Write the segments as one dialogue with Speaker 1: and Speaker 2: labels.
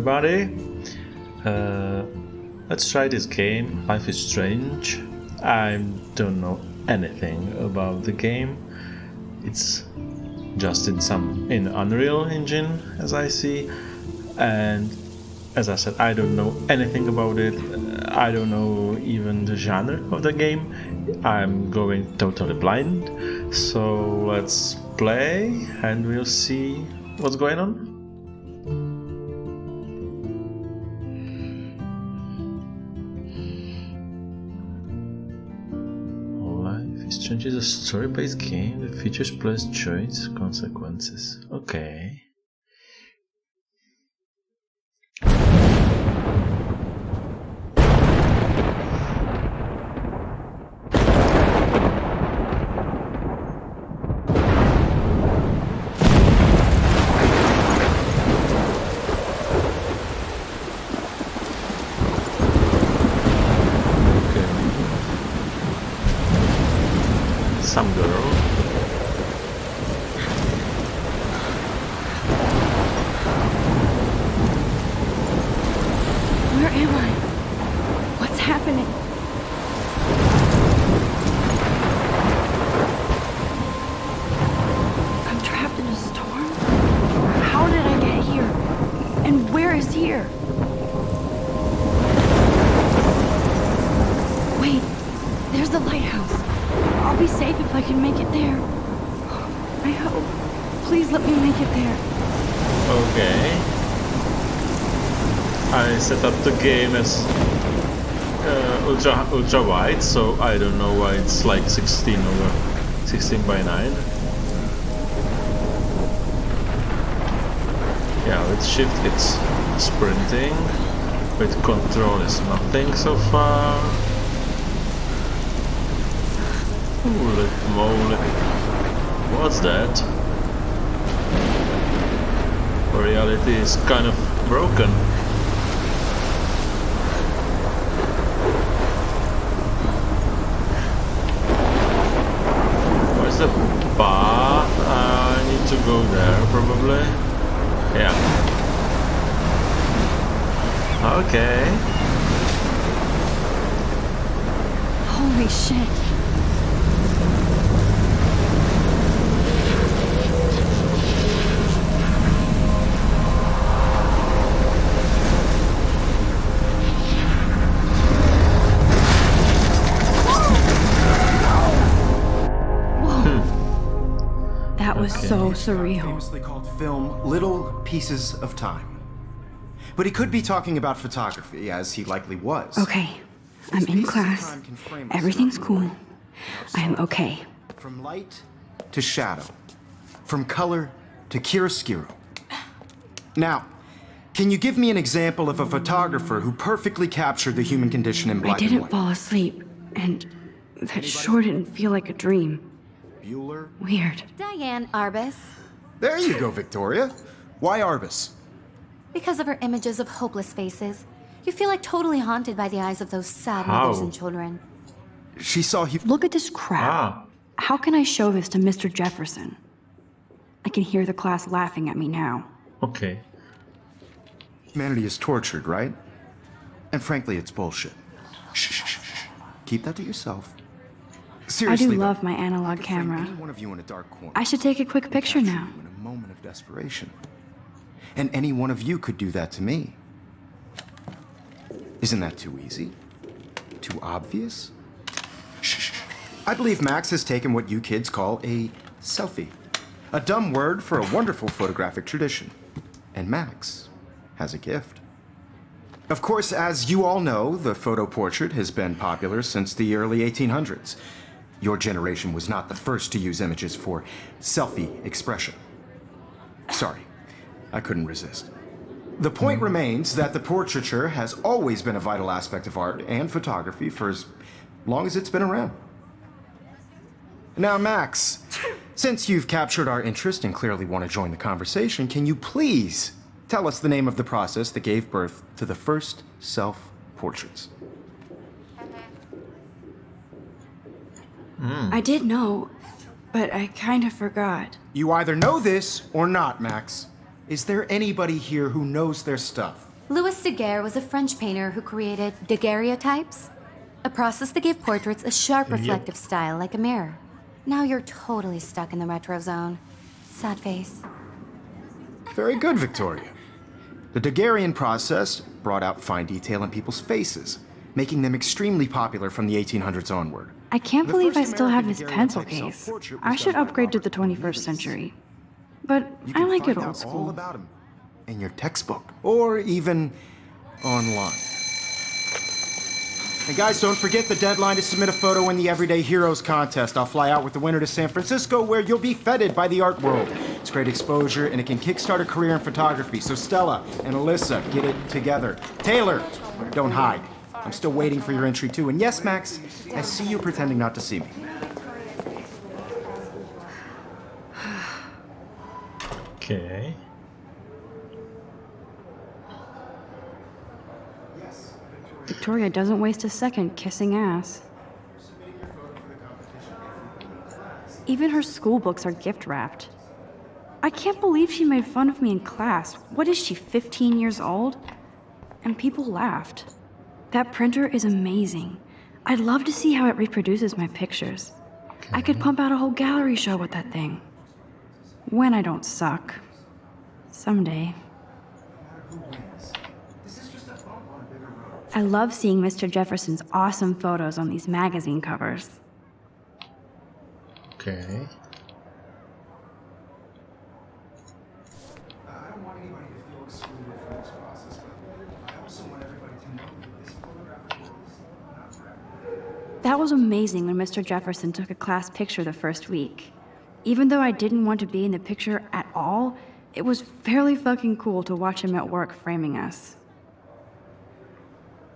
Speaker 1: everybody. Let's try this game, Life is Strange. I don't know anything about the game. It's just in Unreal Engine, as I see, and as I said, I don't know anything about it. I don't know even the genre of the game. I'm going totally blind. So let's play and we'll see what's going on. Life is Strange is a story-based game that features players' choice consequences. Okay. Some girl.
Speaker 2: Where am I? What's happening? I'm trapped in a storm? How did I get here? And where is here? Wait, there's the lighthouse. I'll be safe if I can make it there. I hope. Please let me make it there.
Speaker 1: Okay. I set up the game as ultra wide, so I don't know why it's like 16 by 9. Yeah, with shift it's sprinting. With control is nothing so far. Holy moly. What's that? Reality is kind of broken. Where's the path? I need to go there probably. Yeah. Okay.
Speaker 2: Holy shit. That was so surreal.
Speaker 3: Famously called film Little Pieces of Time. But he could be talking about photography, as he likely was.
Speaker 2: Okay, I'm in class. Everything's cool. I am okay.
Speaker 3: From light to shadow. From color to chiaroscuro. Now, can you give me an example of a photographer who perfectly captured the human condition in
Speaker 2: I
Speaker 3: black and
Speaker 2: didn't
Speaker 3: white?
Speaker 2: fall asleep, and that sure didn't feel like a dream.
Speaker 3: Bueller?
Speaker 2: Weird.
Speaker 4: Diane Arbus.
Speaker 3: There you go, Victoria. Why Arbus?
Speaker 4: Because of her images of hopeless faces, you feel like totally haunted by the eyes of those sad mothers and children.
Speaker 3: She saw
Speaker 2: Look at this crap. How can I show this to Mr. Jefferson? I can hear the class laughing at me now.
Speaker 1: Okay.
Speaker 3: humanity is tortured, right? And frankly, it's bullshit. Shh, shh, shh, shh. Keep that to yourself. Seriously,
Speaker 2: I do
Speaker 3: though,
Speaker 2: love my analog
Speaker 3: I could frame
Speaker 2: camera.
Speaker 3: any one of you in a dark corner
Speaker 2: I should take a quick picture
Speaker 3: capture
Speaker 2: now.
Speaker 3: you in a moment of desperation. And any one of you could do that to me. Isn't that too easy? Too obvious? Shh, shh, shh. I believe Max has taken what you kids call a selfie. A dumb word for a wonderful photographic tradition. And Max has a gift. Of course, as you all know, the photo portrait has been popular since the early 1800s. Your generation was not the first to use images for selfie expression. Sorry, I couldn't resist. The point remains that the portraiture has always been a vital aspect of art and photography for as long as it's been around. Now, Max, since you've captured our interest and clearly want to join the conversation, can you please tell us the name of the process that gave birth to the first self-portraits?
Speaker 2: I did know, but I kind of forgot.
Speaker 3: You either know this or not, Max. Is there anybody here who knows their stuff?
Speaker 4: Louis Daguerre was a French painter who created daguerreotypes, a process that gave portraits a sharp reflective style like a mirror. Now you're totally stuck in the retro zone. Sad face.
Speaker 3: Very good, Victoria. The Daguerrean process brought out fine detail in people's faces, making them extremely popular from the 1800s onward.
Speaker 2: I can't
Speaker 3: The
Speaker 2: believe I
Speaker 3: first
Speaker 2: still have
Speaker 3: American
Speaker 2: this pencil
Speaker 3: daguerreotype
Speaker 2: case.
Speaker 3: self-portrait was
Speaker 2: I should
Speaker 3: done by
Speaker 2: upgrade to
Speaker 3: Robert
Speaker 2: the 21st
Speaker 3: Louis.
Speaker 2: century. But
Speaker 3: You
Speaker 2: I
Speaker 3: can
Speaker 2: like
Speaker 3: find
Speaker 2: it
Speaker 3: out
Speaker 2: old
Speaker 3: all
Speaker 2: school.
Speaker 3: about him in your textbook, or even online. And guys, don't forget the deadline to submit a photo in the Everyday Heroes contest. I'll fly out with the winner to San Francisco, where you'll be feted by the art world. It's great exposure, and it can kickstart a career in photography. So Stella and Alyssa, get it together. Taylor, don't hide. I'm still waiting for your entry too. And yes, Max, I see you pretending not to see me.
Speaker 1: Okay.
Speaker 2: Victoria doesn't waste a second kissing ass. Even her school books are gift wrapped. I can't believe she made fun of me in class. What is she, 15 years old? And people laughed. That printer is amazing. I'd love to see how it reproduces my pictures. I could pump out a whole gallery show with that thing. When I don't suck. Someday. I love seeing Mr. Jefferson's awesome photos on these magazine covers.
Speaker 1: Okay.
Speaker 2: That was amazing when Mr. Jefferson took a class picture the first week. Even though I didn't want to be in the picture at all, it was fairly fucking cool to watch him at work framing us.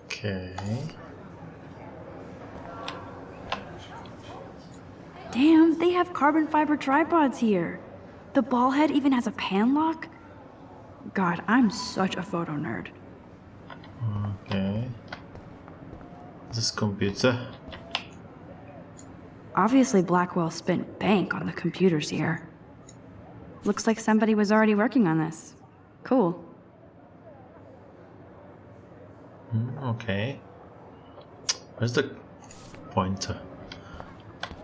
Speaker 1: Okay.
Speaker 2: Damn, they have carbon fiber tripods here. The ball head even has a pan lock. God, I'm such a photo nerd.
Speaker 1: Okay. This computer.
Speaker 2: Obviously, Blackwell spent bank on the computers here. Looks like somebody was already working on this. Cool.
Speaker 1: Okay. Where's the pointer?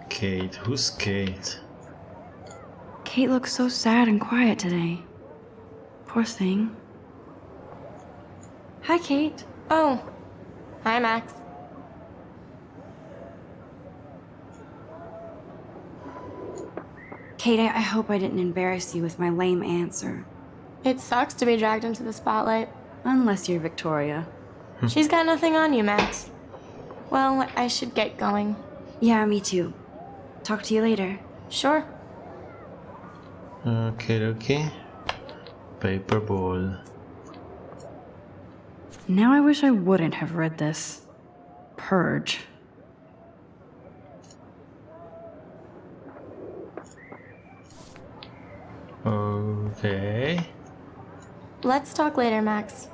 Speaker 1: Kate. Who's Kate?
Speaker 2: Kate looks so sad and quiet today. Poor thing.
Speaker 5: Hi, Kate. Oh, hi, Max.
Speaker 2: Kate, I hope I didn't embarrass you with my lame answer.
Speaker 5: It sucks to be dragged into the spotlight.
Speaker 2: Unless you're Victoria.
Speaker 5: She's got nothing on you, Max. Well, I should get going.
Speaker 2: Yeah, me too. Talk to you later.
Speaker 5: Sure.
Speaker 1: Okay. Paper ball.
Speaker 2: Now I wish I wouldn't have read this. Purge.
Speaker 1: Okay.
Speaker 5: Let's talk later, Max.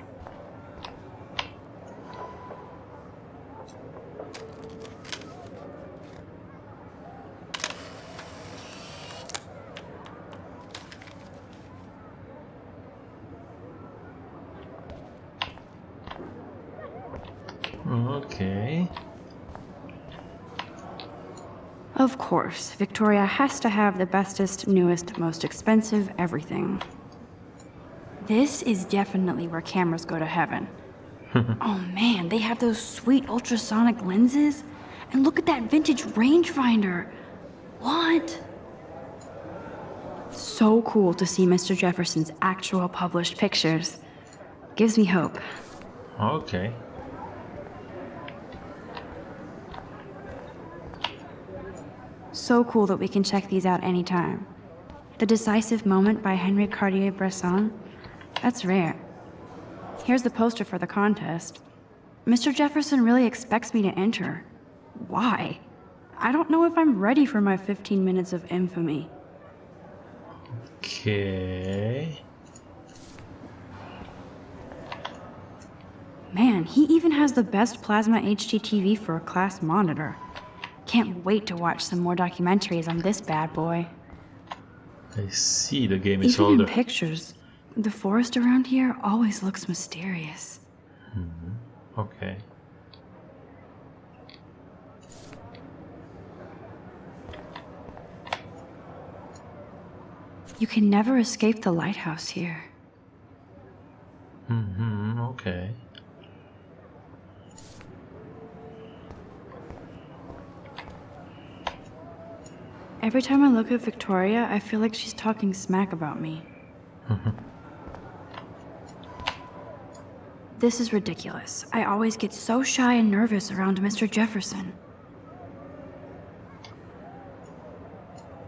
Speaker 1: Okay.
Speaker 2: Of course, Victoria has to have the bestest, newest, most expensive everything. This is definitely where cameras go to heaven. Oh man, they have those sweet ultrasonic lenses. And look at that vintage rangefinder. What? So cool to see Mr. Jefferson's actual published pictures. Gives me hope.
Speaker 1: Okay.
Speaker 2: So cool that we can check these out anytime. The Decisive Moment by Henri Cartier-Bresson. That's rare. Here's the poster for the contest. Mr. Jefferson really expects me to enter. Why? I don't know if I'm ready for my 15 minutes of infamy.
Speaker 1: Okay.
Speaker 2: Man, he even has the best plasma HDTV for a class monitor. Can't wait to watch some more documentaries on this bad boy.
Speaker 1: I see the game is
Speaker 2: Even
Speaker 1: older.
Speaker 2: in pictures, The forest around here always looks mysterious.
Speaker 1: Okay.
Speaker 2: You can never escape the lighthouse here.
Speaker 1: Okay.
Speaker 2: Every time I look at Victoria, I feel like she's talking smack about me. This is ridiculous. I always get so shy and nervous around Mr. Jefferson.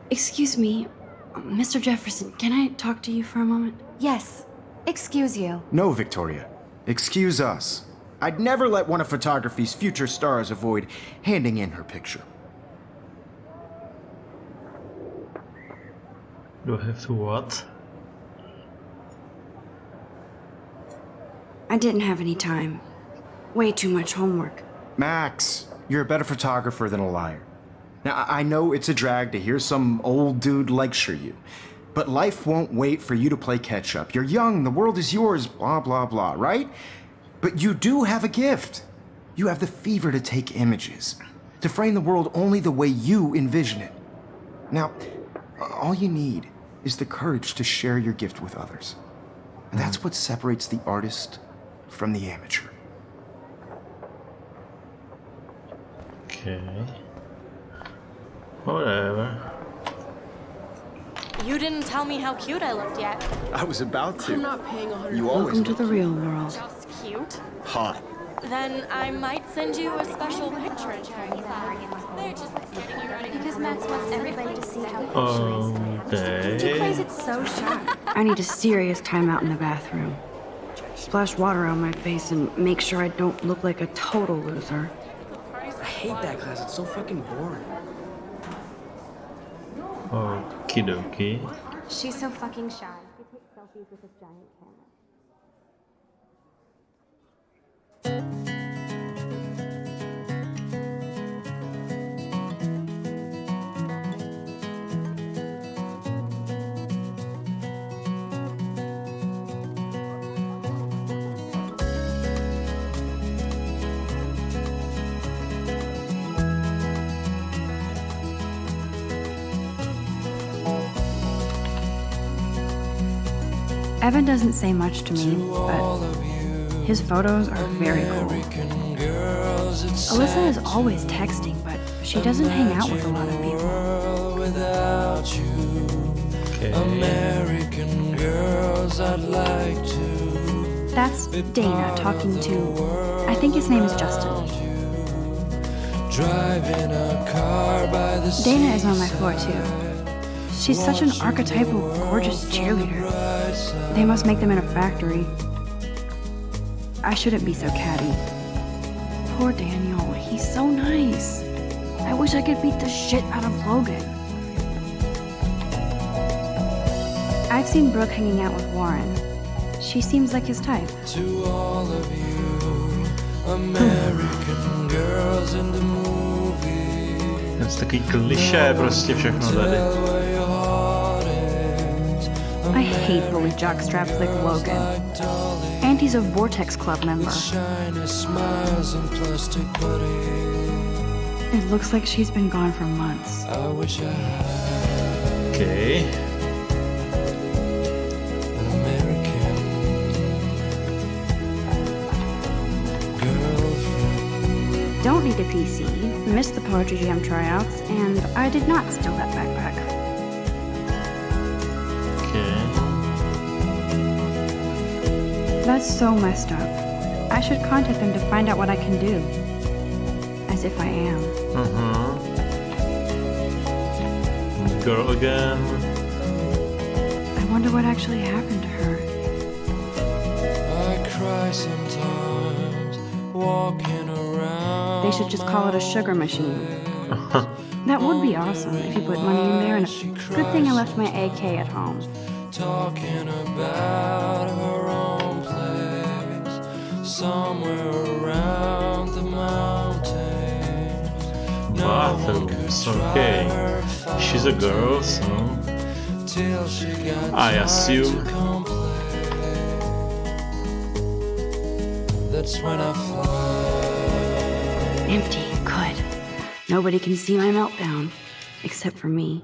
Speaker 2: Excuse me, Mr. Jefferson, can I talk to you for a moment?
Speaker 4: Yes. Excuse you.
Speaker 3: No, Victoria. Excuse us. I'd never let one of photography's future stars avoid handing in her picture.
Speaker 1: Do I have to what?
Speaker 2: I didn't have any time. Way too much homework.
Speaker 3: Max, you're a better photographer than a liar. Now, I know it's a drag to hear some old dude lecture you, but life won't wait for you to play catch up. You're young, the world is yours, blah, blah, blah, right? But you do have a gift. You have the fever to take images, to frame the world only the way you envision it. Now, all you need is the courage to share your gift with others. And that's what separates the artist from the amateur.
Speaker 1: Okay. Whatever.
Speaker 5: You didn't tell me how cute I looked yet.
Speaker 3: I was about to.
Speaker 6: I'm not paying 100.
Speaker 3: You always
Speaker 2: Welcome to the real world.
Speaker 5: Just cute.
Speaker 3: hot.
Speaker 5: Then I might send you a special picture in Chinese. They're just getting you ready.
Speaker 4: Because Max wants everybody to see how
Speaker 1: Okay.
Speaker 2: Plays it so shy. I need a serious timeout in the bathroom. Splash water on my face and make sure I don't look like a total loser.
Speaker 6: I hate that class. It's so fucking boring.
Speaker 1: Okie dokie.
Speaker 4: She's so fucking shy. She takes selfies with a giant camera.
Speaker 2: Evan doesn't say much to me, but his photos are very cool. Alyssa is always texting, but she doesn't hang out with a lot of people.
Speaker 1: Okay.
Speaker 7: American girls, I'd like to
Speaker 2: That's Dana talking to, I think his name is Justin.
Speaker 7: drive in a car by the sea.
Speaker 2: Dana is on my floor too. She's such an archetypal, gorgeous cheerleader. They must make them in a factory. I shouldn't be so catty. Poor Daniel, he's so nice. I wish I could beat the shit out of Logan. I've seen Brooke hanging out with Warren. She seems like his type.
Speaker 7: To all of you, American girls in the movie.
Speaker 1: To jest taki klišé prostě všechno tady.
Speaker 7: Where your heart is.
Speaker 2: I hate bully jockstraps like Logan. And he's a Vortex Club member.
Speaker 7: Shiny smiles and plastic buddy.
Speaker 2: It looks like she's been gone for months.
Speaker 7: I wish I had
Speaker 1: Okay.
Speaker 7: an American girlfriend.
Speaker 2: Don't need a PC, missed the Poetry Jam tryouts, and I did not steal that backpack.
Speaker 1: Okay.
Speaker 2: That's so messed up. I should contact them to find out what I can do. As if I am.
Speaker 1: Girl again.
Speaker 2: I wonder what actually happened to her.
Speaker 7: I cry sometimes walking around.
Speaker 2: They should just call it a sugar machine. That would be awesome if you put money in there, and good thing I left my AK at home.
Speaker 7: Talking about her own place somewhere around the mountains.
Speaker 1: Bathrooms, okay. She's a girl, so
Speaker 7: Till she got
Speaker 1: I assume
Speaker 7: to come play. that's when I fly.
Speaker 2: Empty. Good. Nobody can see my meltdown. Except for me.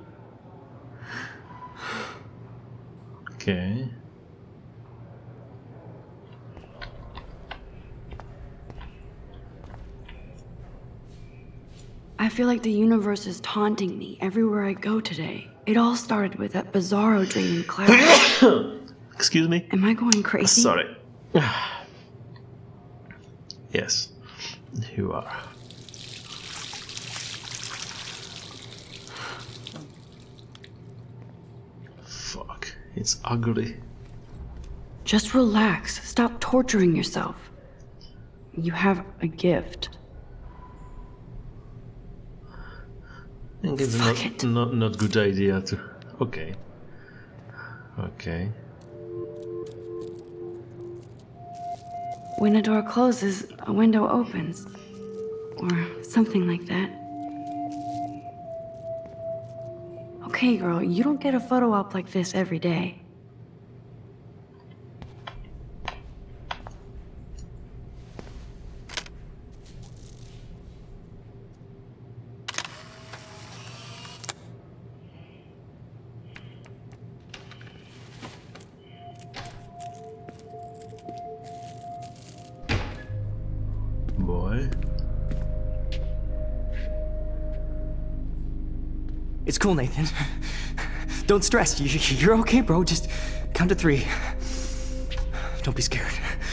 Speaker 1: Okay.
Speaker 2: I feel like the universe is taunting me everywhere I go today. It all started with that bizarro dream in class.
Speaker 1: Excuse me?
Speaker 2: Am I going crazy?
Speaker 1: Sorry. Yes, you are. Fuck, it's ugly.
Speaker 2: Just relax. Stop torturing yourself. You have a gift.
Speaker 1: I think it's
Speaker 2: Fuck
Speaker 1: not good idea to... Okay. Okay.
Speaker 2: When a door closes, a window opens. Or something like that. Okay, girl, you don't get a photo op like this every day.
Speaker 1: Boy.
Speaker 6: It's cool, Nathan. Don't stress. You're okay, bro. Just count to 3. Don't be scared.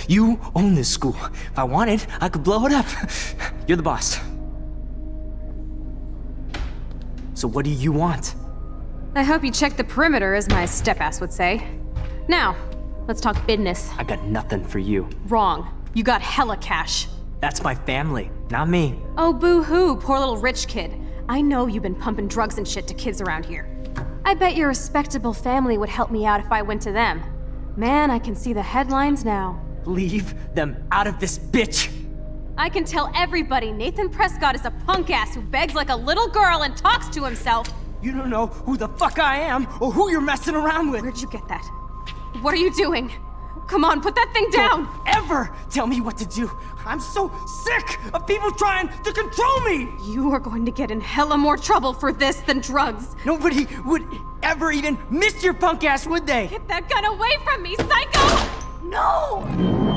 Speaker 6: You own this school. If I wanted, I could blow it up. You're the boss. So what do you want?
Speaker 8: I hope you checked the perimeter, as my step-ass would say. Now, let's talk business.
Speaker 6: I got nothing for you.
Speaker 8: Wrong. You got hella cash.
Speaker 6: That's my family, not me.
Speaker 8: Oh, boo-hoo, poor little rich kid. I know you've been pumping drugs and shit to kids around here. I bet your respectable family would help me out if I went to them. Man, I can see the headlines now.
Speaker 6: Leave them out of this bitch!
Speaker 8: I can tell everybody Nathan Prescott is a punk ass who begs like a little girl and talks to himself.
Speaker 6: You don't know who the fuck I am or who you're messing around with.
Speaker 8: Where'd you get that? What are you doing? Come on, put that thing down!
Speaker 6: Don't ever tell me what to do. I'm so sick of people trying to control me.
Speaker 8: You are going to get in hella more trouble for this than drugs.
Speaker 6: Nobody would ever even miss your punk ass, would they?
Speaker 8: Get that gun away from me, psycho!
Speaker 6: No!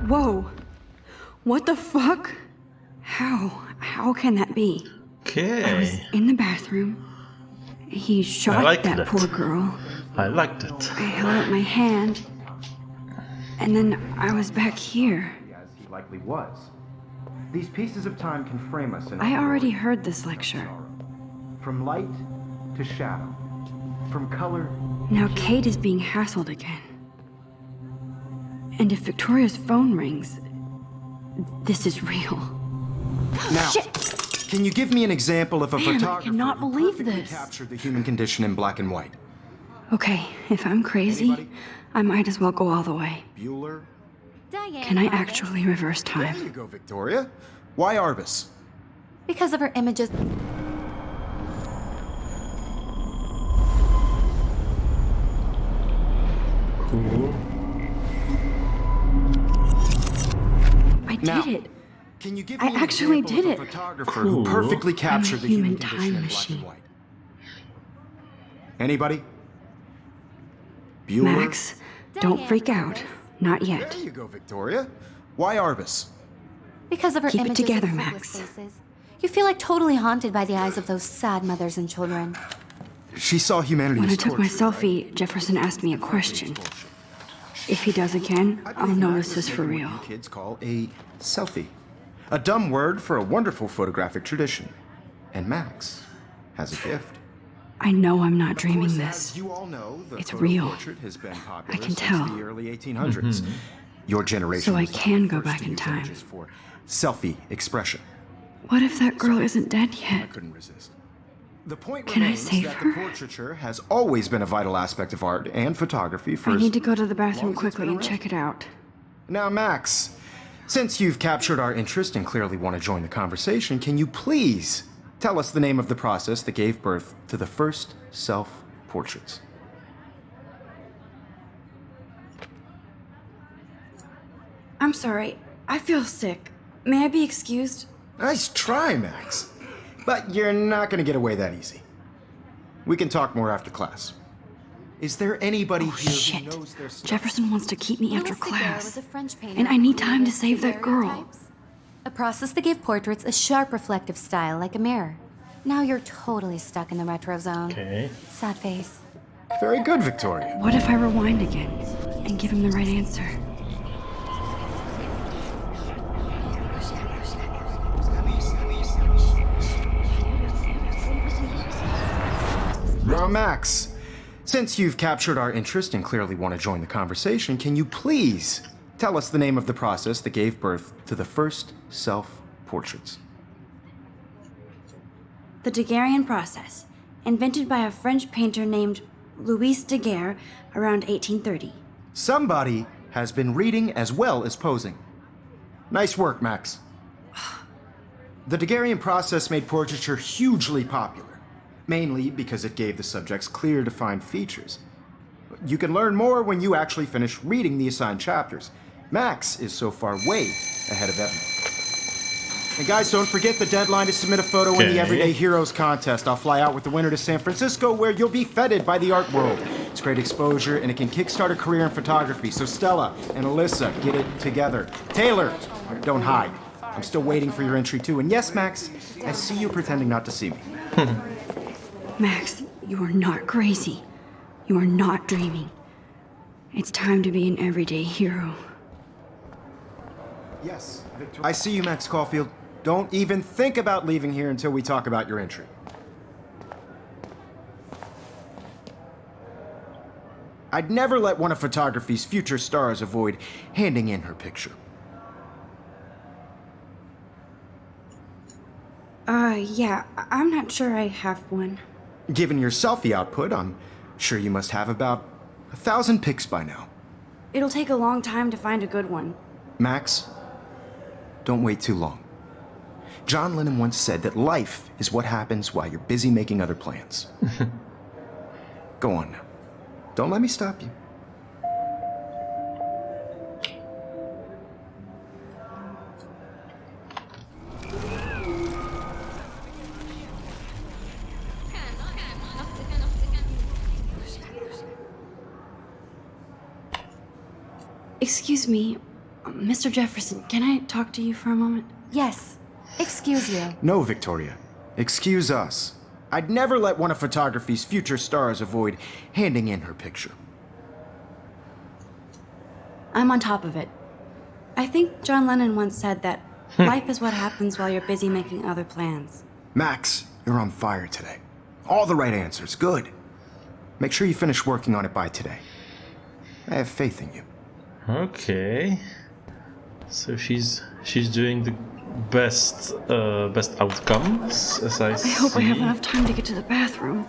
Speaker 2: Whoa. What the fuck? How can that be? I was
Speaker 1: Okay.
Speaker 2: in the bathroom. He shot
Speaker 1: like
Speaker 2: that
Speaker 1: that.
Speaker 2: poor girl.
Speaker 1: I liked it.
Speaker 2: I held out my hand. And then I was back here.
Speaker 3: As he likely was. These pieces of time can frame us in
Speaker 2: I
Speaker 3: our
Speaker 2: already
Speaker 3: origin.
Speaker 2: heard this lecture.
Speaker 3: From light to shadow. From color.
Speaker 2: Now Kate is being hassled again. And if Victoria's phone rings, this is real.
Speaker 3: Now,
Speaker 2: Shit!
Speaker 3: can you give me an example of a
Speaker 2: Man, I
Speaker 3: photographer
Speaker 2: cannot
Speaker 3: who
Speaker 2: believe
Speaker 3: perfectly
Speaker 2: this.
Speaker 3: captured the human condition in black and white?
Speaker 2: Okay, if I'm crazy,
Speaker 3: Anybody?
Speaker 2: I might as well go all the way.
Speaker 3: Bueller?
Speaker 4: Diane
Speaker 2: Can I
Speaker 4: Arbus.
Speaker 2: actually reverse
Speaker 3: There
Speaker 2: time?
Speaker 3: you go, Victoria. Why Arbus?
Speaker 4: Because of her images.
Speaker 1: Cool.
Speaker 2: I
Speaker 3: Now,
Speaker 2: did it.
Speaker 3: Can you give
Speaker 2: I
Speaker 3: me an
Speaker 2: actually
Speaker 3: example
Speaker 2: did
Speaker 3: of a
Speaker 2: it.
Speaker 3: photographer
Speaker 1: Cool.
Speaker 3: who perfectly captured the human
Speaker 2: human
Speaker 3: condition
Speaker 2: time
Speaker 3: in black
Speaker 2: machine.
Speaker 3: and white? Anybody? Bueller?
Speaker 2: Max, don't
Speaker 4: Diane
Speaker 2: freak out.
Speaker 4: Arbus.
Speaker 2: Not
Speaker 3: There
Speaker 2: yet.
Speaker 3: you go, Victoria. Why Arbus?
Speaker 4: Because of her
Speaker 2: Keep it
Speaker 4: images
Speaker 2: together,
Speaker 4: of
Speaker 2: Max.
Speaker 4: hopeless faces. You feel like totally haunted by the eyes of those sad mothers and children.
Speaker 3: She saw humanity
Speaker 2: When I
Speaker 3: as
Speaker 2: took my
Speaker 3: torture, right?
Speaker 2: selfie, Jefferson asked me a question. If he does again,
Speaker 3: I
Speaker 2: I'll
Speaker 3: believe
Speaker 2: know
Speaker 3: Max
Speaker 2: this
Speaker 3: is
Speaker 2: is for
Speaker 3: making
Speaker 2: real.
Speaker 3: what you kids call a selfie. A dumb word for a wonderful photographic tradition. And Max has a gift.
Speaker 2: I know I'm not
Speaker 3: Of
Speaker 2: dreaming
Speaker 3: course,
Speaker 2: this.
Speaker 3: As you all know, the
Speaker 2: It's
Speaker 3: photo
Speaker 2: real.
Speaker 3: portrait has been popular
Speaker 2: I can
Speaker 3: since
Speaker 2: tell.
Speaker 3: the early 1800s. Your generation
Speaker 2: So I
Speaker 3: was the
Speaker 2: can go
Speaker 3: first
Speaker 2: back
Speaker 3: to
Speaker 2: in
Speaker 3: use
Speaker 2: time.
Speaker 3: images for selfie expression.
Speaker 2: What if that girl isn't dead
Speaker 3: I
Speaker 2: yet?
Speaker 3: couldn't resist. The point
Speaker 2: Can I
Speaker 3: remains
Speaker 2: save
Speaker 3: that
Speaker 2: her?
Speaker 3: the portraiture has always been a vital aspect of art and photography for
Speaker 2: I
Speaker 3: as
Speaker 2: need to go to the
Speaker 3: long
Speaker 2: bathroom
Speaker 3: as it's
Speaker 2: quickly
Speaker 3: been
Speaker 2: and check it out.
Speaker 3: Now, Max, Since you've captured our interest and clearly want to join the conversation, can you please tell us the name of the process that gave birth to the first self-portraits?
Speaker 2: I'm sorry. I feel sick. May I be excused?
Speaker 3: Nice try, Max. But you're not going to get away that easy. We can talk more after class. Is there anybody here
Speaker 2: Shit.
Speaker 3: who knows their stuff?
Speaker 2: Jefferson wants to keep me after
Speaker 4: Louis Daguerre
Speaker 2: class.
Speaker 4: was a French painter
Speaker 2: And I need
Speaker 4: who
Speaker 2: time to
Speaker 4: created
Speaker 2: save that girl.
Speaker 4: daguerreotypes, a process that gave portraits a sharp reflective style like a mirror. Now you're totally stuck in the retro zone.
Speaker 1: Okay.
Speaker 4: Sad face.
Speaker 3: Very good, Victoria.
Speaker 2: What if I rewind again and give him the right answer?
Speaker 3: Now, Max, since you've captured our interest and clearly want to join the conversation, can you please tell us the name of the process that gave birth to the first self-portraits?
Speaker 2: The Daguerrean process, invented by a French painter named Louis Daguerre around 1830.
Speaker 3: Somebody has been reading as well as posing. Nice work, Max. The Daguerrean process made portraiture hugely popular, mainly because it gave the subjects clear, defined features. You can learn more when you actually finish reading the assigned chapters. Max is so far way ahead of everyone. And guys, don't forget the deadline to submit a photo in the
Speaker 1: Okay.
Speaker 3: Everyday Heroes contest. I'll fly out with the winner to San Francisco, where you'll be feted by the art world. It's great exposure, and it can kickstart a career in photography. So Stella and Alyssa, get it together. Taylor, don't hide. I'm still waiting for your entry too. And yes, Max, I see you pretending not to see me.
Speaker 2: Max, you are not crazy. You are not dreaming. It's time to be an everyday hero.
Speaker 3: Yes, Victoria. I see you, Max Caulfield. Don't even think about leaving here until we talk about your entry. I'd never let one of photography's future stars avoid handing in her picture.
Speaker 2: Yeah, I'm not sure I have one.
Speaker 3: Given your selfie output, I'm sure you must have about 1,000 pics by now.
Speaker 2: It'll take a long time to find a good one.
Speaker 3: Max, don't wait too long. John Lennon once said that life is what happens while you're busy making other plans. Go on now. Don't let me stop you.
Speaker 2: Excuse me, Mr. Jefferson, can I talk to you for a moment?
Speaker 4: Yes. Excuse you.
Speaker 3: No, Victoria. Excuse us. I'd never let one of photography's future stars avoid handing in her picture.
Speaker 2: I'm on top of it. I think John Lennon once said that life is what happens while you're busy making other plans.
Speaker 3: Max, you're on fire today. All the right answers. Good. Make sure you finish working on it by today. I have faith in you.
Speaker 1: Okay. So she's doing the best outcomes, as I see.
Speaker 2: I hope I have enough time to get to the bathroom.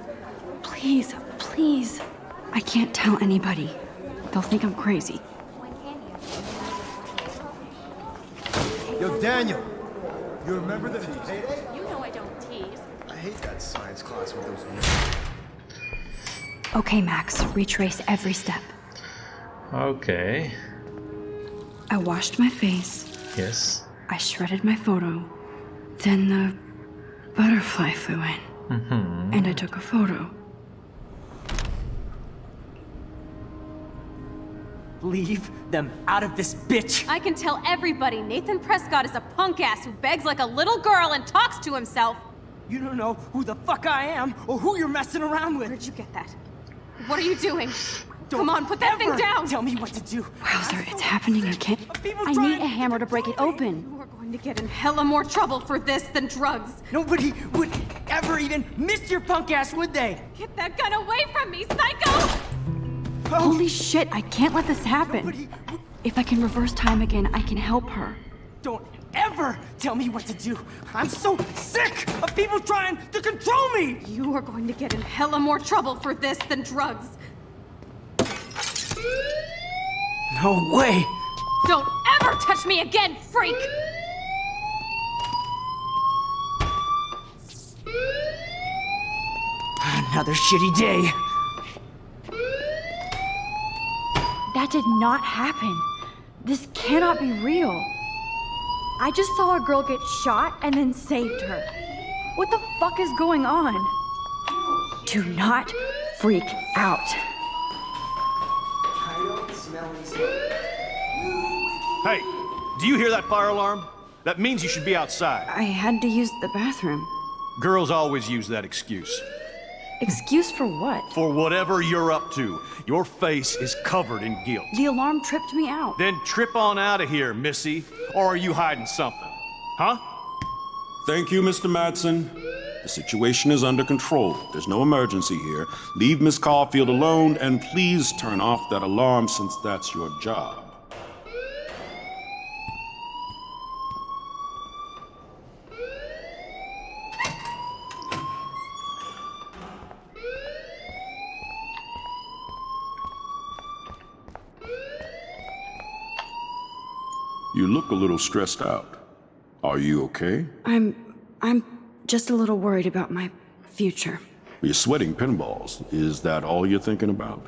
Speaker 2: Please, please. I can't tell anybody. They'll think I'm crazy.
Speaker 3: Yo, Daniel. You remember the payday?
Speaker 5: You know I don't tease.
Speaker 3: I hate that science class with those.
Speaker 2: Okay, Max, retrace every step.
Speaker 1: Okay.
Speaker 2: I washed my face.
Speaker 1: Yes.
Speaker 2: I shredded my photo. Then the butterfly flew in. And I took a photo.
Speaker 6: Leave them out of this bitch!
Speaker 8: I can tell everybody Nathan Prescott is a punk ass who begs like a little girl and talks to himself.
Speaker 6: You don't know who the fuck I am or who you're messing around with.
Speaker 8: Where'd you get that? What are you doing?
Speaker 6: Don't
Speaker 8: Come on, put that thing
Speaker 6: ever
Speaker 8: down!
Speaker 6: Tell me what to do.
Speaker 2: Wowzer, it's happening again.
Speaker 6: People
Speaker 2: I
Speaker 6: trying
Speaker 2: need a hammer to break it open.
Speaker 8: You are going to get in hella more trouble for this than drugs.
Speaker 6: Nobody would ever even miss your punk ass, would they?
Speaker 8: Get that gun away from me, psycho!
Speaker 2: Holy shit, I can't let this happen.
Speaker 6: Nobody would-
Speaker 2: If I can reverse time again, I can help her.
Speaker 6: Don't ever tell me what to do. I'm so sick of people trying to control me.
Speaker 8: You are going to get in hella more trouble for this than drugs.
Speaker 6: No way.
Speaker 8: Don't ever ever touch me again, freak!
Speaker 6: Another shitty day.
Speaker 2: That did not happen. This cannot be real. I just saw a girl get shot and then saved her. What the fuck is going on? Do not freak out.
Speaker 9: Hey, do you hear that fire alarm? That means you should be outside.
Speaker 2: I had to use the bathroom.
Speaker 9: Girls always use that excuse.
Speaker 2: Excuse for what?
Speaker 9: For whatever you're up to. Your face is covered in guilt.
Speaker 2: The alarm tripped me out.
Speaker 9: Then trip on out of here, Missy. Or are you hiding something? Huh?
Speaker 10: Thank you, Mr. Madsen. The situation is under control. There's no emergency here. Leave Miss Caulfield alone, and please turn off that alarm since that's your job. You look a little stressed out. Are you okay?
Speaker 2: I'm just a little worried about my future.
Speaker 10: You're sweating pinballs. Is that all you're thinking about?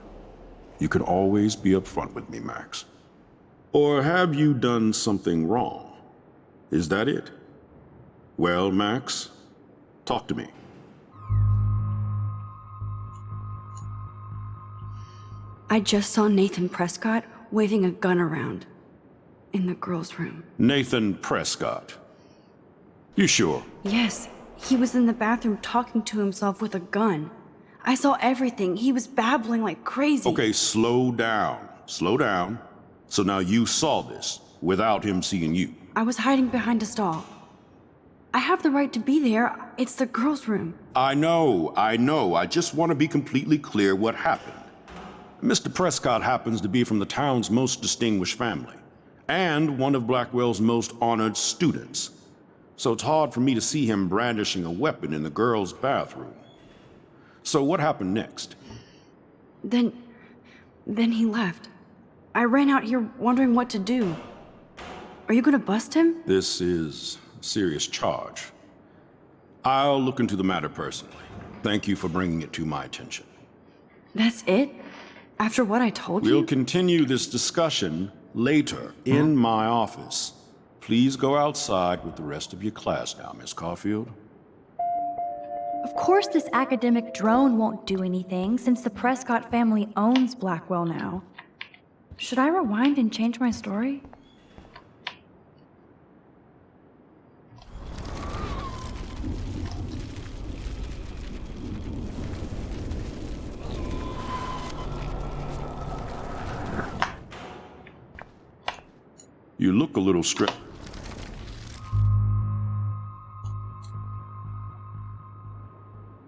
Speaker 10: You can always be upfront with me, Max. Or have you done something wrong? Is that it? Well, Max, talk to me.
Speaker 2: I just saw Nathan Prescott waving a gun around in the girls' room.
Speaker 10: Nathan Prescott. You sure?
Speaker 2: Yes, he was in the bathroom talking to himself with a gun. I saw everything. He was babbling like crazy.
Speaker 10: Okay, slow down. Slow down. So now you saw this without him seeing you.
Speaker 2: I was hiding behind a stall. I have the right to be there. It's the girls' room.
Speaker 10: I know. I just want to be completely clear what happened. Mr. Prescott happens to be from the town's most distinguished family, and one of Blackwell's most honored students. So it's hard for me to see him brandishing a weapon in the girls' bathroom. So what happened next?
Speaker 2: Then he left. I ran out here wondering what to do. Are you gonna bust him?
Speaker 10: This is a serious charge. I'll look into the matter personally. Thank you for bringing it to my attention.
Speaker 2: That's it? After what I told you?
Speaker 10: We'll continue this discussion later in my office. Please go outside with the rest of your class now, Miss Caulfield.
Speaker 11: Of course this academic drone won't do anything since the Prescott family owns Blackwell now. Should I rewind and change my story?
Speaker 10: You look a little stressed.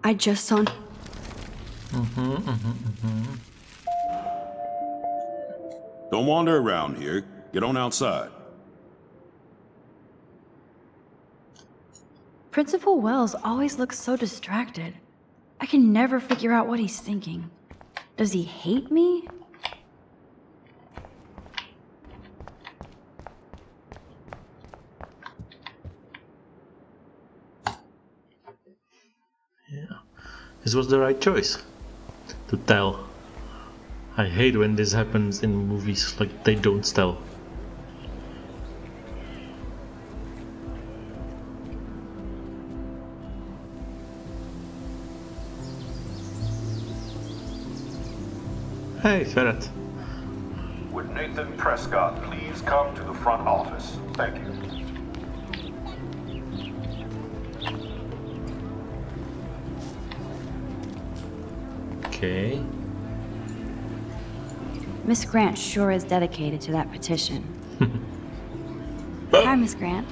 Speaker 2: I just saw...
Speaker 10: Don't wander around here. Get on outside.
Speaker 2: Principal Wells always looks so distracted. I can never figure out what he's thinking. Does he hate me?
Speaker 1: This was the right choice to tell. I hate when this happens in movies, like they don't tell. Hey, Ferret.
Speaker 10: Would Nathan Prescott please come to the front office? Thank you.
Speaker 1: Okay.
Speaker 2: Miss Grant sure is dedicated to that petition. Hi, Miss Grant.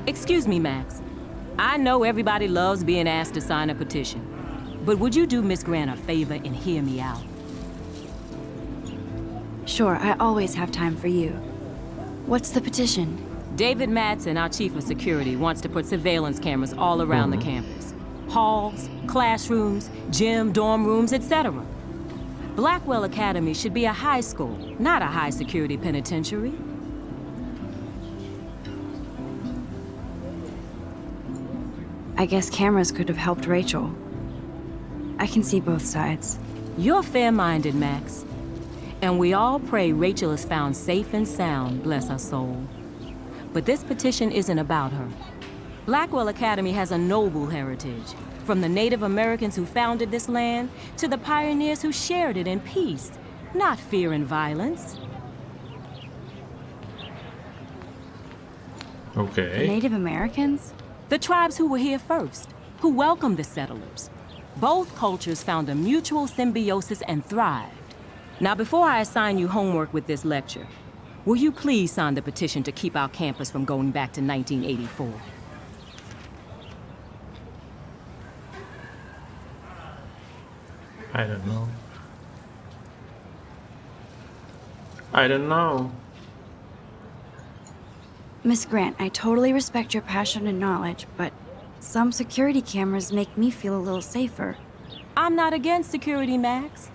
Speaker 12: Excuse me, Max. I know everybody loves being asked to sign a petition, but would you do Miss Grant a favor and hear me out?
Speaker 2: Sure, I always have time for you. What's the petition?
Speaker 12: David Madsen, our chief of security, wants to put surveillance cameras all around the campus. Halls, classrooms, gym, dorm rooms, etc. Blackwell Academy should be a high school, not a high-security penitentiary.
Speaker 2: I guess cameras could have helped Rachel. I can see both sides.
Speaker 12: You're fair-minded, Max. And we all pray Rachel is found safe and sound, bless her soul. But this petition isn't about her. Blackwell Academy has a noble heritage, from the Native Americans who founded this land to the pioneers who shared it in peace, not fear and violence.
Speaker 1: Okay.
Speaker 2: Native Americans?
Speaker 12: The tribes who were here first, who welcomed the settlers. Both cultures found a mutual symbiosis and thrived. Now, before I assign you homework with this lecture, will you please sign the petition to keep our campus from going back to 1984?
Speaker 1: I don't know. I don't know.
Speaker 2: Miss Grant, I totally respect your passion and knowledge, but some security cameras make me feel a little safer.
Speaker 12: I'm not against security, Max.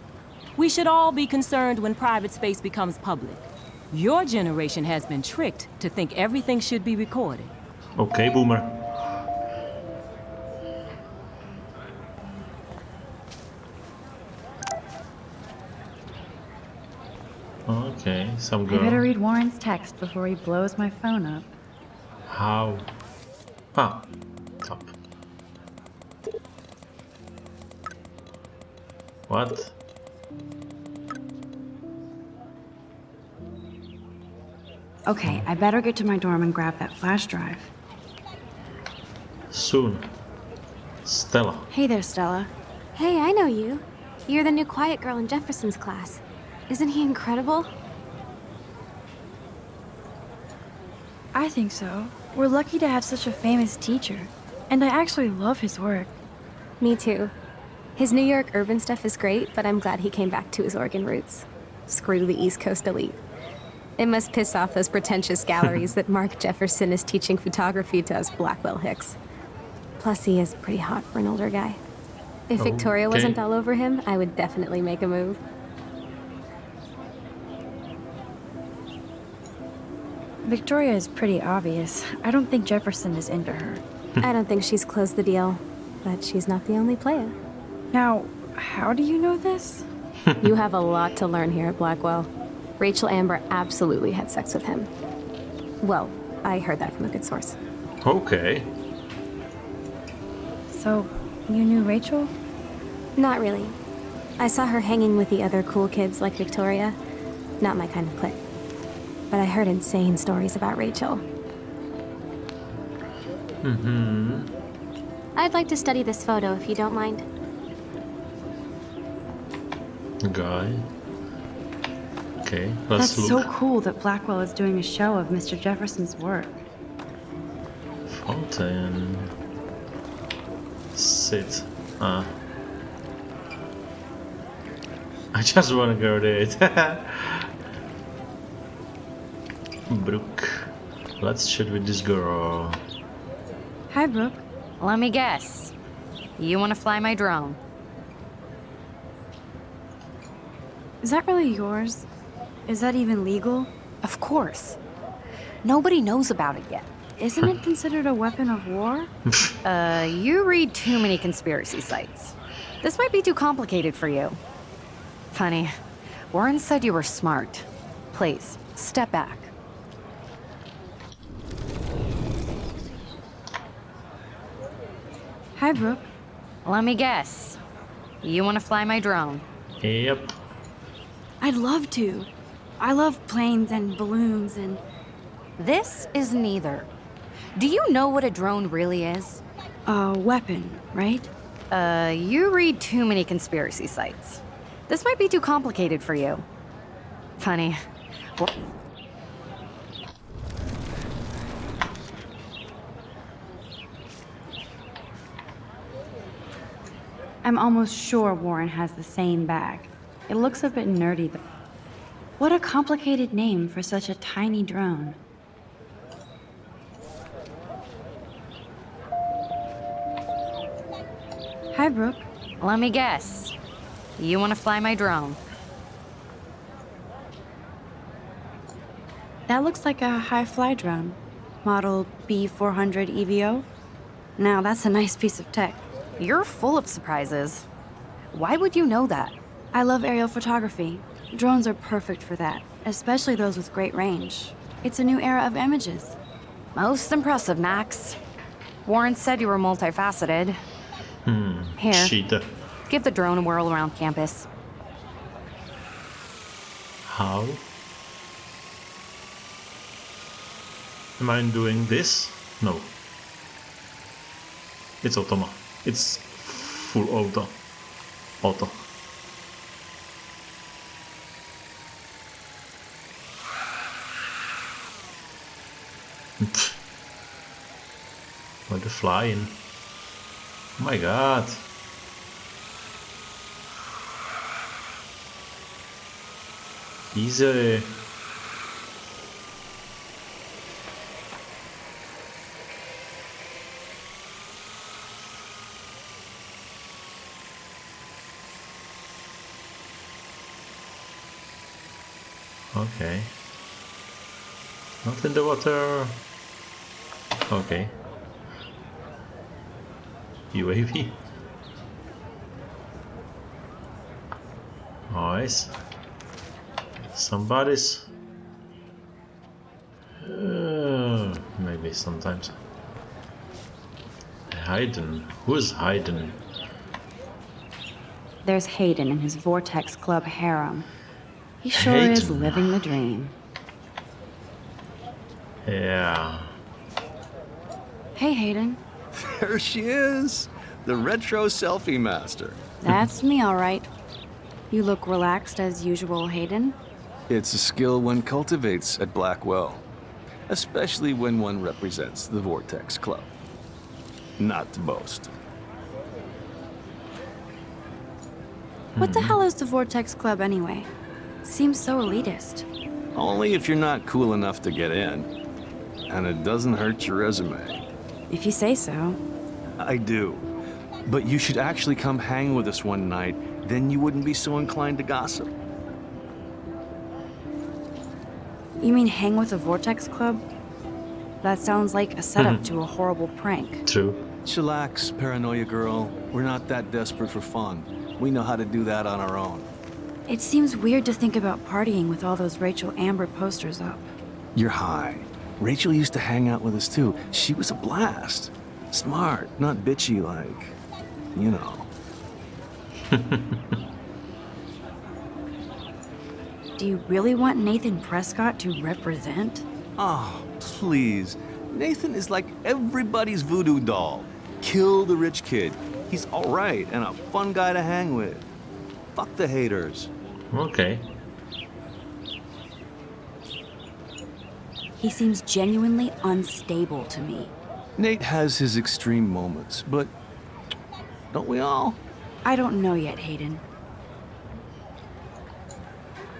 Speaker 12: We should all be concerned when private space becomes public. Your generation has been tricked to think everything should be recorded.
Speaker 1: Okay, boomer. Okay, some girl.
Speaker 11: I better read Warren's text before he blows my phone up.
Speaker 1: How? Ah, top. What?
Speaker 2: Okay, I better get to my dorm and grab that flash drive.
Speaker 1: Soon. Stella.
Speaker 2: Hey there, Stella.
Speaker 8: Hey, I know you. You're the new quiet girl in Jefferson's class. Isn't he incredible?
Speaker 2: I think so. We're lucky to have such a famous teacher. And I actually love his work.
Speaker 8: Me too. His New York urban stuff is great, but I'm glad he came back to his Oregon roots. Screw the East Coast elite. It must piss off those pretentious galleries that Mark Jefferson is teaching photography to us Blackwell Hicks. Plus, he is pretty hot for an older guy. If Victoria
Speaker 1: Okay.
Speaker 8: wasn't all over him, I would definitely make a move.
Speaker 2: Victoria is pretty obvious. I don't think Jefferson is into her.
Speaker 8: I don't think she's closed the deal, but she's not the only player.
Speaker 2: Now, how do you know this?
Speaker 8: You have a lot to learn here at Blackwell. Rachel Amber absolutely had sex with him. Well, I heard that from a good source.
Speaker 1: Okay.
Speaker 2: So, you knew Rachel?
Speaker 8: Not really. I saw her hanging with the other cool kids like Victoria. Not my kind of clique. But I heard insane stories about Rachel.
Speaker 1: Mm-hmm.
Speaker 8: I'd like to study this photo if you don't mind.
Speaker 1: Guy. Okay, let's
Speaker 2: That's
Speaker 1: look.
Speaker 2: so cool that Blackwell is doing a show of Mr. Jefferson's work.
Speaker 1: Fountain. Sit. I just wanna go there. Brooke. Let's chat with this girl.
Speaker 2: Hi, Brooke.
Speaker 4: Let me guess. You want to fly my drone?
Speaker 2: Is that really yours? Is that even legal?
Speaker 4: Of course. Nobody knows about it yet.
Speaker 2: Isn't it considered a weapon of war?
Speaker 4: You read too many conspiracy sites. This might be too complicated for you. Funny. Warren said you were smart. Please, step back.
Speaker 2: Hi, Brooke.
Speaker 4: Let me guess. You want to fly my drone?
Speaker 1: Yep.
Speaker 2: I'd love to. I love planes and balloons and...
Speaker 4: This is neither. Do you know what a drone really is?
Speaker 2: A weapon, right?
Speaker 4: You read too many conspiracy sites. This might be too complicated for you. Funny.
Speaker 2: I'm almost sure Warren has the same bag. It looks a bit nerdy, though. What a complicated name for such a tiny drone. Hi, Brooke.
Speaker 4: Let me guess. You want to fly my drone?
Speaker 2: That looks like a high-fly drone. Model B400 EVO?
Speaker 4: Now that's a nice piece of tech. You're full of surprises. Why would you know that?
Speaker 2: I love aerial photography. Drones are perfect for that, especially those with great range. It's a new era of images.
Speaker 4: Most impressive, Max. Warren said you were multifaceted. Here,
Speaker 1: Cheater.
Speaker 4: give the drone a whirl around campus.
Speaker 1: How? Am I doing this? No. It's automa. It's full auto. Auto. What the flying? Oh my god. Easy. Okay. Not in the water. Okay. UAV. Nice. Somebody's. Maybe sometimes. Hayden. Who's Hayden?
Speaker 2: There's Hayden in his Vortex Club harem. He sure is
Speaker 1: Hayden.
Speaker 2: living the dream.
Speaker 1: Yeah.
Speaker 2: Hey, Hayden.
Speaker 9: There she is, the retro selfie master.
Speaker 2: That's me, all right. You look relaxed as usual, Hayden.
Speaker 9: It's a skill one cultivates at Blackwell, especially when one represents the Vortex Club. Not to boast.
Speaker 2: What the hell is the Vortex Club anyway? Seems so elitist.
Speaker 9: Only if you're not cool enough to get in. And it doesn't hurt your resume.
Speaker 2: If you say so.
Speaker 9: I do. But you should actually come hang with us one night, then you wouldn't be so inclined to gossip.
Speaker 2: You mean hang with the Vortex Club? That sounds like a setup to a horrible prank.
Speaker 1: True.
Speaker 9: Chillax, paranoia girl. We're not that desperate for fun. We know how to do that on our own.
Speaker 2: It seems weird to think about partying with all those Rachel Amber posters up.
Speaker 9: You're high. Rachel used to hang out with us too. She was a blast. Smart, not bitchy like, you know.
Speaker 2: Do you really want Nathan Prescott to represent?
Speaker 9: Oh, please. Nathan is like everybody's voodoo doll. Kill the rich kid. He's all right and a fun guy to hang with. Fuck the haters.
Speaker 1: Okay.
Speaker 2: He seems genuinely unstable to me.
Speaker 9: Nate has his extreme moments, but don't we all?
Speaker 2: I don't know yet, Hayden.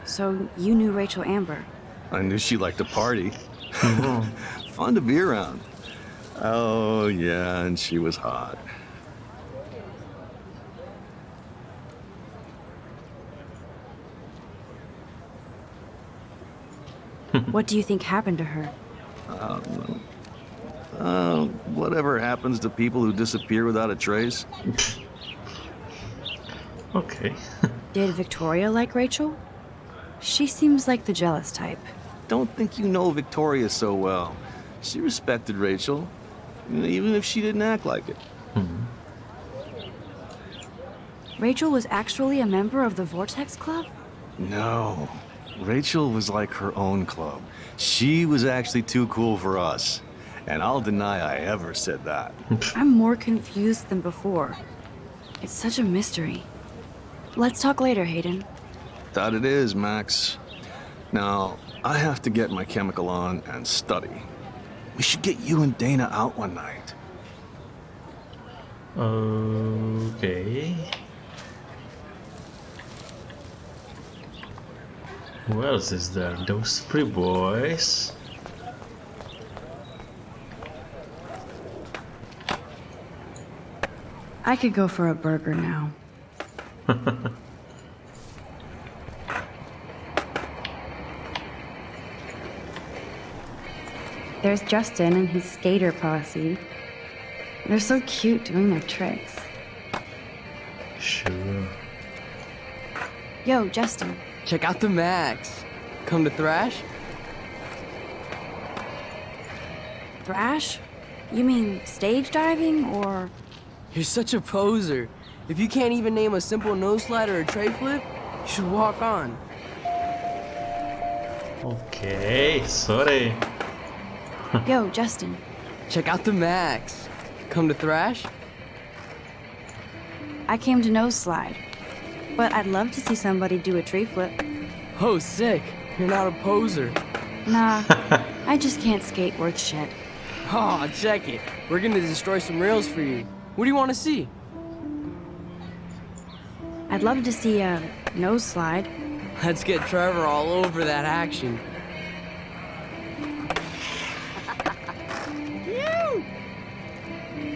Speaker 2: So, you knew Rachel Amber?
Speaker 9: I knew she liked to party. Fun to be around. Oh, yeah, and she was hot.
Speaker 2: What do you think happened to her?
Speaker 9: Whatever happens to people who disappear without a trace.
Speaker 1: Okay.
Speaker 2: Did Victoria like Rachel? She seems like the jealous type.
Speaker 9: Don't think you know Victoria so well. She respected Rachel, even if she didn't act like it.
Speaker 2: Rachel was actually a member of the Vortex Club?
Speaker 9: No. Rachel was like her own club. She was actually too cool for us. And I'll deny I ever said that.
Speaker 2: I'm more confused than before. It's such a mystery. Let's talk later, Hayden.
Speaker 9: That it is, Max. Now, I have to get my chemical on and study. We should get you and Dana out one night.
Speaker 1: Okay. Who else is there? Those three boys.
Speaker 2: I could go for a burger now. There's Justin and his skater posse. They're so cute doing their tricks.
Speaker 1: Sure.
Speaker 2: Yo, Justin.
Speaker 6: Check out the Max. Come to Thrash?
Speaker 2: Thrash? You mean stage diving or...
Speaker 6: You're such a poser. If you can't even name a simple nose slide or a tray flip, you should walk on.
Speaker 1: Okay, sorry.
Speaker 2: Yo, Justin.
Speaker 6: Check out the Max. Come to Thrash?
Speaker 2: I came to nose slide. But I'd love to see somebody do a tree flip.
Speaker 6: Oh, sick. You're not a poser.
Speaker 2: Nah, I just can't skate worth shit.
Speaker 6: Aw, check it. We're gonna destroy some rails for you. What do you want to see?
Speaker 2: I'd love to see a nose slide.
Speaker 6: Let's get Trevor all over that action.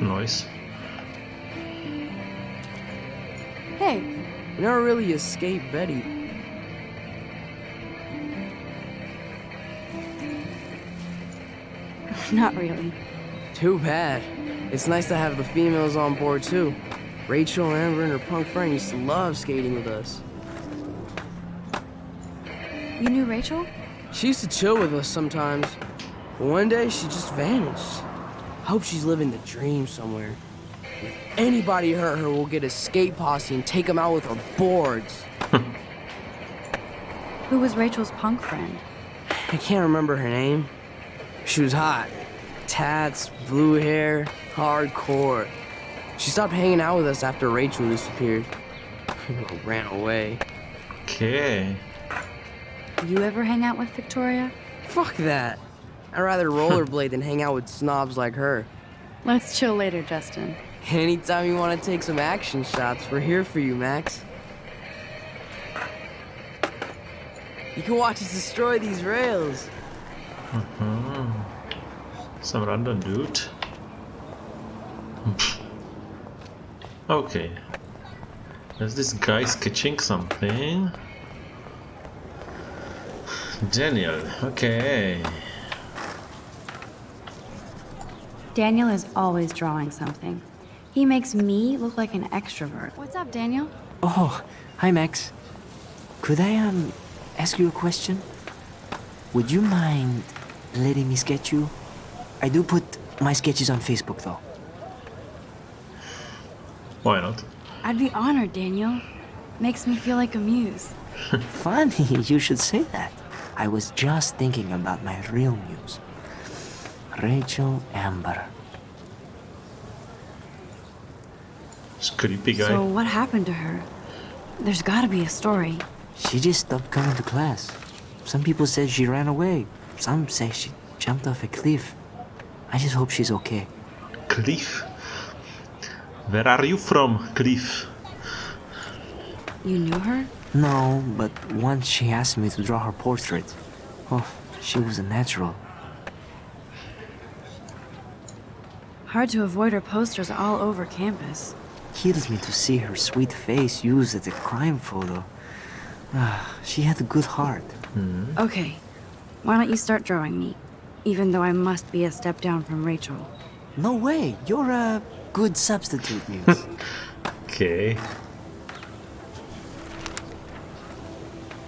Speaker 1: Nice.
Speaker 2: Hey.
Speaker 6: You never really escaped Betty.
Speaker 2: Not really.
Speaker 6: Too bad. It's nice to have the females on board too. Rachel, Amber, and her punk friend used to love skating with us.
Speaker 2: You knew Rachel?
Speaker 6: She used to chill with us sometimes. But one day, she just vanished. I hope she's living the dream somewhere. If anybody hurt her, we'll get a skate posse and take them out with our boards.
Speaker 2: Who was Rachel's punk friend?
Speaker 6: I can't remember her name. She was hot. Tats, blue hair, hardcore. She stopped hanging out with us after Rachel disappeared. Ran away.
Speaker 1: Okay.
Speaker 2: You ever hang out with Victoria?
Speaker 6: Fuck that. I'd rather rollerblade than hang out with snobs like her.
Speaker 2: Let's chill later, Justin.
Speaker 6: Anytime you want to take some action shots, we're here for you, Max. You can watch us destroy these rails.
Speaker 1: Some random dude. Okay. There's this guy sketching something. Daniel, okay.
Speaker 2: Daniel is always drawing something. He makes me look like an extrovert. What's up, Daniel?
Speaker 6: Oh, hi, Max. Could I, ask you a question? Would you mind letting me sketch you? I do put my sketches on Facebook, though.
Speaker 1: Why not?
Speaker 2: I'd be honored, Daniel. Makes me feel like a muse.
Speaker 6: Funny, you should say that. I was just thinking about my real muse. Rachel Amber.
Speaker 1: This creepy guy.
Speaker 2: So what happened to her? There's gotta be a story.
Speaker 6: She just stopped coming to class. Some people said she ran away. Some say she jumped off a cliff. I just hope she's okay.
Speaker 1: Cliff? Where are you from, Cliff?
Speaker 2: You knew her?
Speaker 6: No, but once she asked me to draw her portrait. Oh, she was a natural.
Speaker 2: Hard to avoid her posters all over campus.
Speaker 6: Kills me to see her sweet face used as a crime photo. She had a good heart.
Speaker 2: Okay, why don't you start drawing me? Even though I must be a step down from Rachel.
Speaker 6: No way, you're a good substitute, Muse.
Speaker 1: Okay.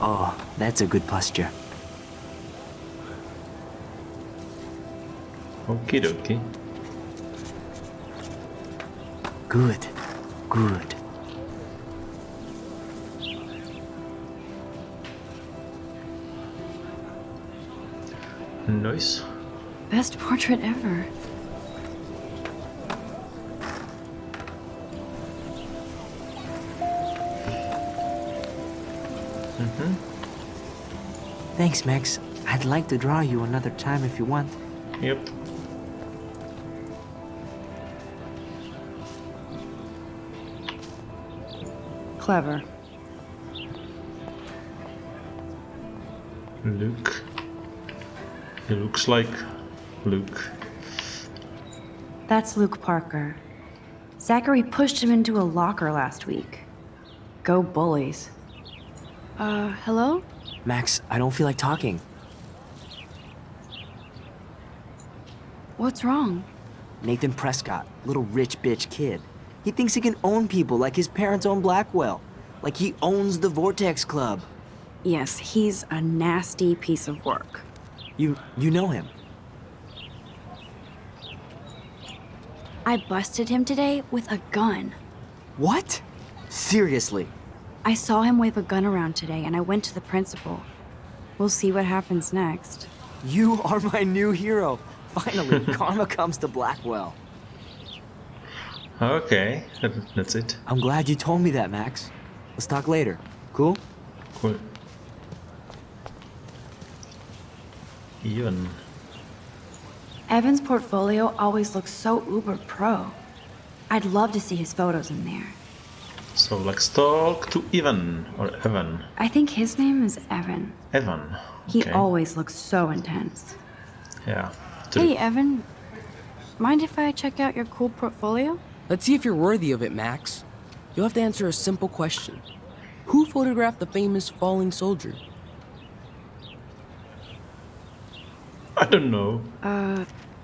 Speaker 6: Oh, that's a good posture.
Speaker 1: Okie dokie.
Speaker 6: Good, good.
Speaker 1: Nice.
Speaker 2: Best portrait ever.
Speaker 6: Thanks, Max. I'd like to draw you another time if you want.
Speaker 1: Yep.
Speaker 2: Clever.
Speaker 1: Luke. He looks like Luke.
Speaker 2: That's Luke Parker. Zachary pushed him into a locker last week. Go bullies. Hello?
Speaker 6: Max, I don't feel like talking.
Speaker 2: What's wrong?
Speaker 6: Nathan Prescott, little rich bitch kid. He thinks he can own people like his parents own Blackwell. Like he owns the Vortex Club.
Speaker 2: Yes, he's a nasty piece of work.
Speaker 6: You know him?
Speaker 2: I busted him today with a gun.
Speaker 6: What? Seriously?
Speaker 2: I saw him wave a gun around today and I went to the principal. We'll see what happens next.
Speaker 6: You are my new hero. Finally, karma comes to Blackwell.
Speaker 1: Okay, that's it.
Speaker 6: I'm glad you told me that, Max. Let's talk later. Cool?
Speaker 1: Cool. Even.
Speaker 2: Evan's portfolio always looks so uber pro. I'd love to see his photos in there.
Speaker 1: So let's talk to Evan or Evan.
Speaker 2: I think his name is Evan.
Speaker 1: Evan.
Speaker 2: He
Speaker 1: Okay.
Speaker 2: always looks so intense.
Speaker 1: Yeah.
Speaker 2: Hey, Evan. Mind if I check out your cool portfolio?
Speaker 13: Let's see if you're worthy of it, Max. You'll have to answer a simple question. Who photographed the famous falling soldier?
Speaker 1: I don't know.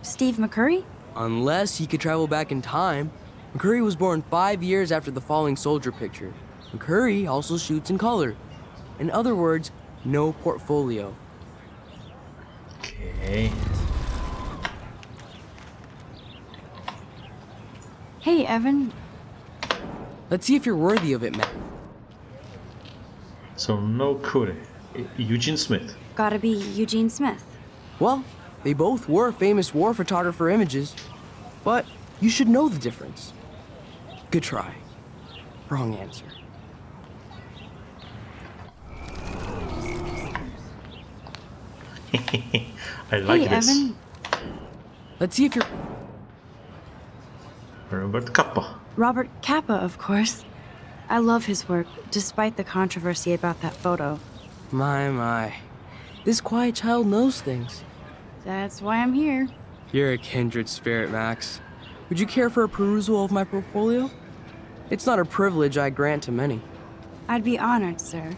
Speaker 2: Steve McCurry?
Speaker 13: Unless he could travel back in time. McCurry was born 5 years after the falling soldier picture. McCurry also shoots in color. In other words, no portfolio.
Speaker 1: Okay.
Speaker 2: Hey, Evan.
Speaker 13: Let's see if you're worthy of it, Max.
Speaker 1: So no Curry. Eugene Smith.
Speaker 2: Gotta be Eugene Smith.
Speaker 13: Well, they both were famous war photographer images, but you should know the difference. Good try. Wrong answer.
Speaker 1: I like
Speaker 2: hey,
Speaker 1: this.
Speaker 2: Evan.
Speaker 13: Let's see if you're...
Speaker 1: Robert Capa.
Speaker 2: Robert Capa, of course. I love his work, despite the controversy about that photo.
Speaker 13: My. This quiet child knows things.
Speaker 2: That's why I'm here.
Speaker 13: You're a kindred spirit, Max. Would you care for a perusal of my portfolio? It's not a privilege I grant to many.
Speaker 2: I'd be honored, sir.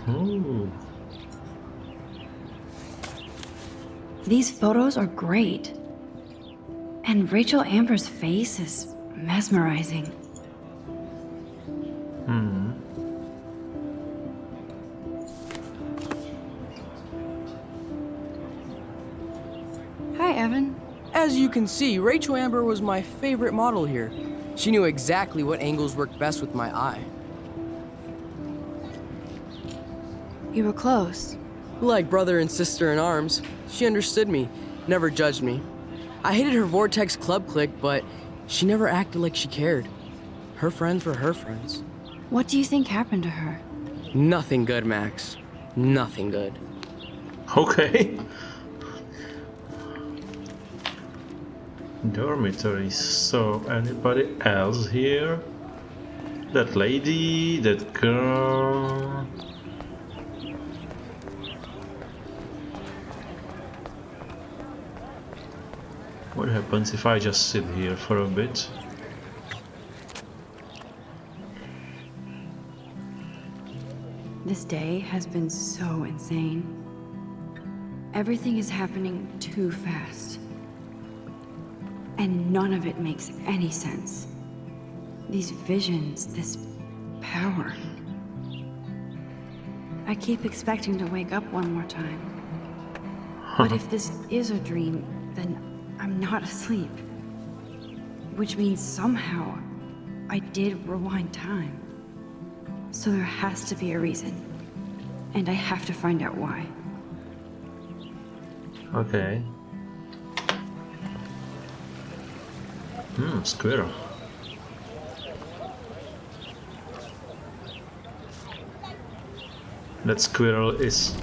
Speaker 1: Ooh.
Speaker 2: These photos are great. And Rachel Amber's face is mesmerizing.
Speaker 1: Hmm.
Speaker 2: Hi, Evan.
Speaker 13: As you can see, Rachel Amber was my favorite model here. She knew exactly what angles worked best with my eye.
Speaker 2: You were close.
Speaker 13: Like brother and sister in arms, she understood me, never judged me. I hated her Vortex Club clique, but she never acted like she cared. Her friends were her friends.
Speaker 2: What do you think happened to her?
Speaker 13: Nothing good, Max. Nothing good.
Speaker 1: Okay. Dormitories. So, anybody else here? That lady, that girl. What happens if I just sit here for a bit?
Speaker 2: This day has been so insane. Everything is happening too fast. And none of it makes any sense. These visions, this power. I keep expecting to wake up one more time. But if this is a dream, then I'm not asleep. Which means somehow I did rewind time. So there has to be a reason. And I have to find out why.
Speaker 1: Okay. Squirrel. That squirrel is...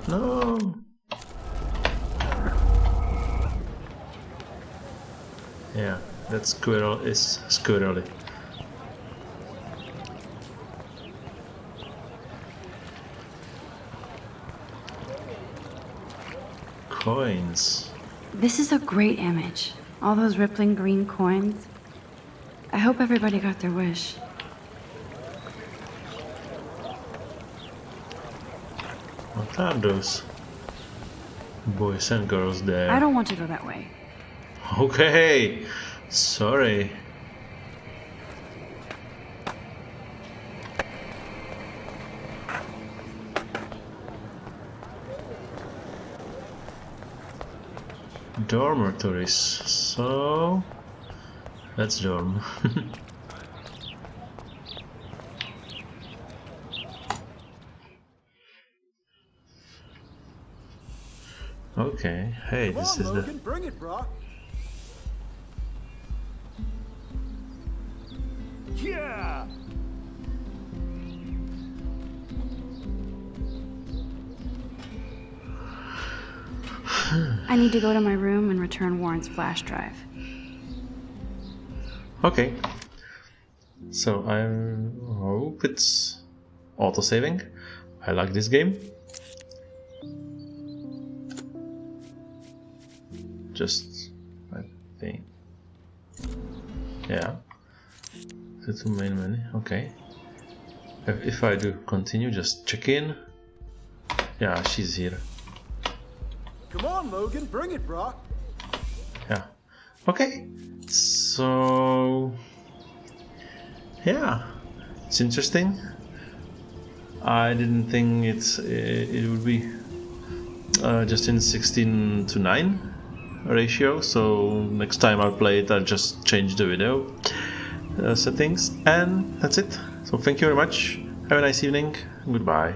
Speaker 1: No! Yeah, that squirrel is squirrely. Coins.
Speaker 2: This is a great image. All those rippling green coins. I hope everybody got their wish.
Speaker 1: What are those? boys and girls there.
Speaker 2: I don't want to go that way.
Speaker 1: Okay, sorry. Dormitories, so that's dorm. Okay, hey, this is the...
Speaker 14: Bring it, Brock. Yeah.
Speaker 2: I need to go to my room and return Warren's flash drive.
Speaker 1: Okay. So I hope it's auto-saving. I like this game. Just, I think... Yeah. The two main menu, okay. If I do continue, just check in. Yeah, she's here.
Speaker 14: Come on, Logan, bring it, Brock.
Speaker 1: Yeah. Okay. So yeah, it's interesting. I didn't think it would be just in 16:9 ratio. So next time I'll play it, I'll just change the video settings, and that's it. So thank you very much. Have a nice evening. Goodbye.